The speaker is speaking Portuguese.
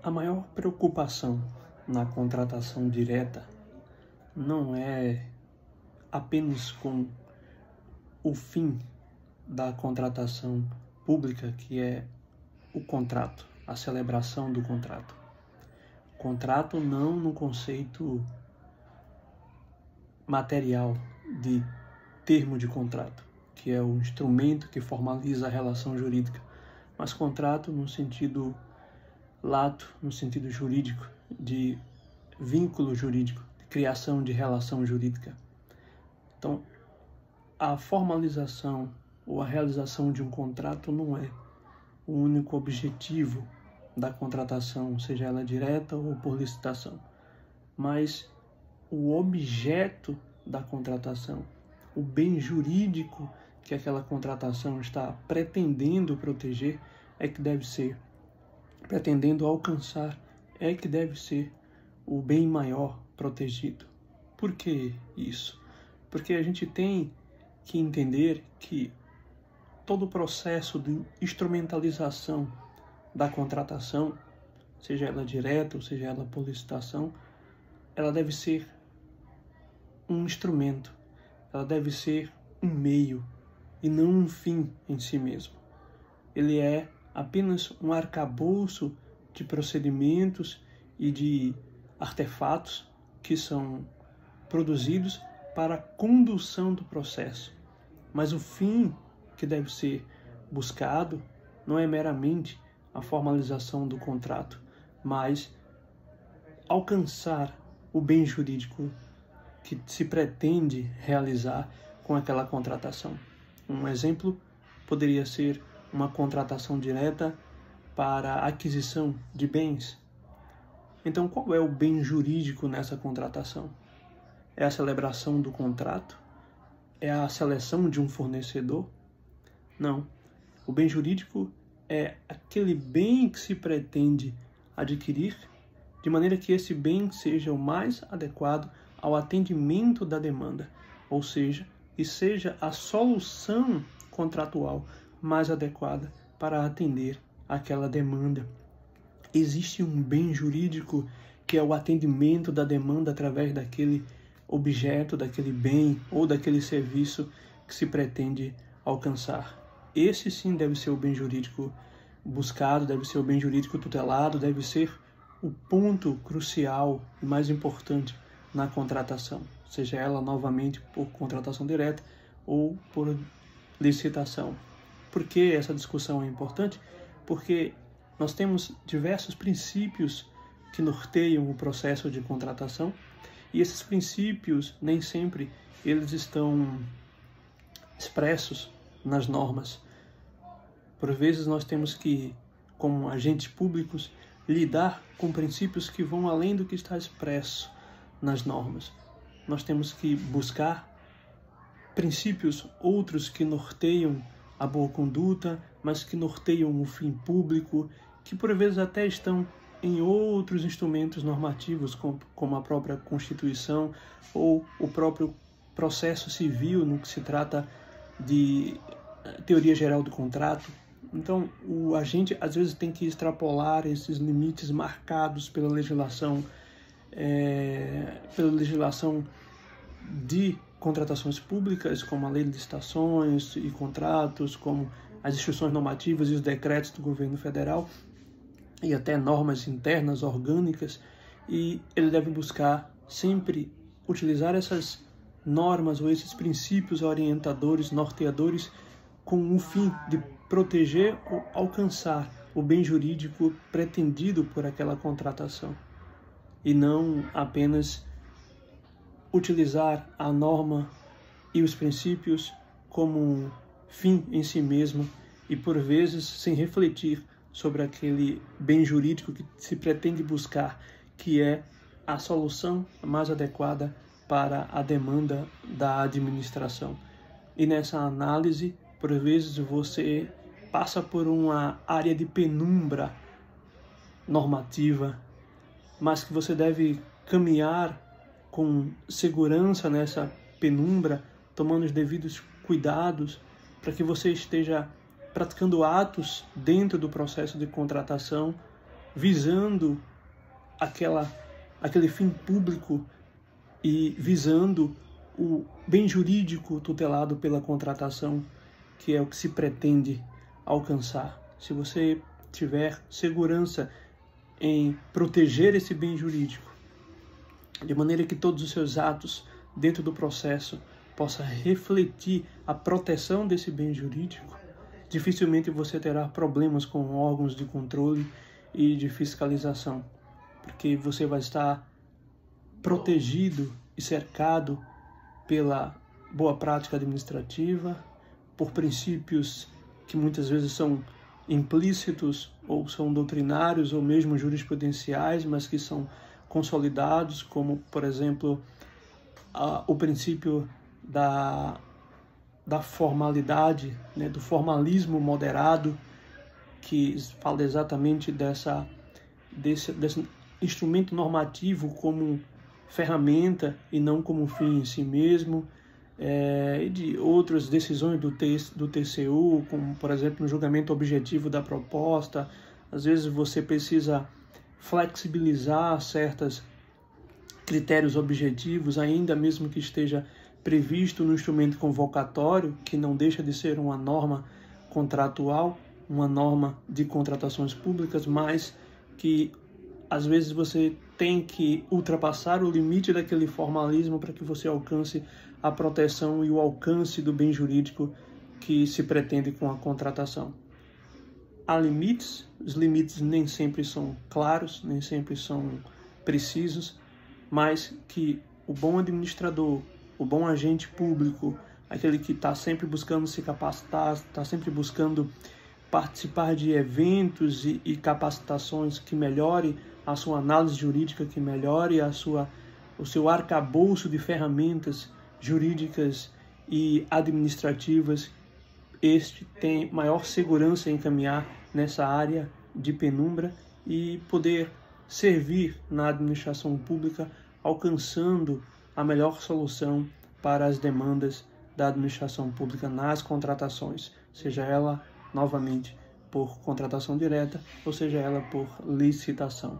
A maior preocupação na contratação direta não é apenas com o fim da contratação pública, que é o contrato, a celebração do contrato. Contrato não no conceito material de termo de contrato, que é o instrumento que formaliza a relação jurídica, mas contrato no sentido lato, no sentido jurídico, de vínculo jurídico, de criação de relação jurídica. Então, a formalização ou a realização de um contrato não é o único objetivo da contratação, seja ela direta ou por licitação, mas o objeto da contratação, o bem jurídico que aquela contratação está pretendendo proteger é que deve ser, pretendendo alcançar, é que deve ser o bem maior protegido. Por que isso? Porque a gente tem que entender que todo o processo de instrumentalização da contratação, seja ela direta ou seja ela por licitação, ela deve ser um instrumento, ela deve ser um meio e não um fim em si mesmo. Ele é apenas um arcabouço de procedimentos e de artefatos que são produzidos para a condução do processo. Mas o fim que deve ser buscado não é meramente a formalização do contrato, mas alcançar o bem jurídico que se pretende realizar com aquela contratação. Um exemplo poderia ser uma contratação direta para a aquisição de bens. Então, qual é o bem jurídico nessa contratação? É a celebração do contrato? É a seleção de um fornecedor? Não. O bem jurídico é aquele bem que se pretende adquirir, de maneira que esse bem seja o mais adequado ao atendimento da demanda, ou seja, e seja a solução contratual mais adequada para atender aquela demanda. Existe um bem jurídico que é o atendimento da demanda através daquele objeto, daquele bem ou daquele serviço que se pretende alcançar. Esse sim deve ser o bem jurídico buscado, deve ser o bem jurídico tutelado, deve ser o ponto crucial e mais importante na contratação, seja ela novamente por contratação direta ou por licitação. Por que essa discussão é importante? Porque nós temos diversos princípios que norteiam o processo de contratação e esses princípios nem sempre eles estão expressos nas normas. Por vezes nós temos que, como agentes públicos, lidar com princípios que vão além do que está expresso nas normas. Nós temos que buscar princípios outros que norteiam a boa conduta, mas que norteiam o fim público, que por vezes até estão em outros instrumentos normativos, como a própria Constituição ou o próprio processo civil, no que se trata de teoria geral do contrato. Então, o agente às vezes tem que extrapolar esses limites marcados pela legislação de contratações públicas, como a lei de licitações e contratos, como as instruções normativas e os decretos do governo federal, e até normas internas orgânicas, e ele deve buscar sempre utilizar essas normas ou esses princípios orientadores, norteadores, com o fim de proteger ou alcançar o bem jurídico pretendido por aquela contratação, e não apenas utilizar a norma e os princípios como um fim em si mesmo e, por vezes, sem refletir sobre aquele bem jurídico que se pretende buscar, que é a solução mais adequada para a demanda da administração. E nessa análise, por vezes, você passa por uma área de penumbra normativa, mas que você deve caminhar com segurança nessa penumbra, tomando os devidos cuidados para que você esteja praticando atos dentro do processo de contratação visando aquele fim público e visando o bem jurídico tutelado pela contratação, que é o que se pretende alcançar. Se você tiver segurança em proteger esse bem jurídico, de maneira que todos os seus atos dentro do processo possa refletir a proteção desse bem jurídico, dificilmente você terá problemas com órgãos de controle e de fiscalização, porque você vai estar protegido e cercado pela boa prática administrativa, por princípios que muitas vezes são implícitos ou são doutrinários ou mesmo jurisprudenciais, mas que são consolidados, como, por exemplo, o princípio da formalidade, né, do formalismo moderado, que fala exatamente desse instrumento normativo como ferramenta e não como fim em si mesmo, e de outras decisões do TCU, como, por exemplo, no julgamento objetivo da proposta. Às vezes você precisa flexibilizar certos critérios objetivos, ainda mesmo que esteja previsto no instrumento convocatório, que não deixa de ser uma norma contratual, uma norma de contratações públicas, mas que às vezes você tem que ultrapassar o limite daquele formalismo para que você alcance a proteção e o alcance do bem jurídico que se pretende com a contratação. Há limites, os limites nem sempre são claros, nem sempre são precisos, mas que o bom administrador, o bom agente público, aquele que está sempre buscando se capacitar, está sempre buscando participar de eventos e capacitações que melhore a sua análise jurídica, que melhore o seu arcabouço de ferramentas jurídicas e administrativas, este tem maior segurança em caminhar nessa área de penumbra e poder servir na administração pública, alcançando a melhor solução para as demandas da administração pública nas contratações, seja ela novamente por contratação direta ou seja ela por licitação.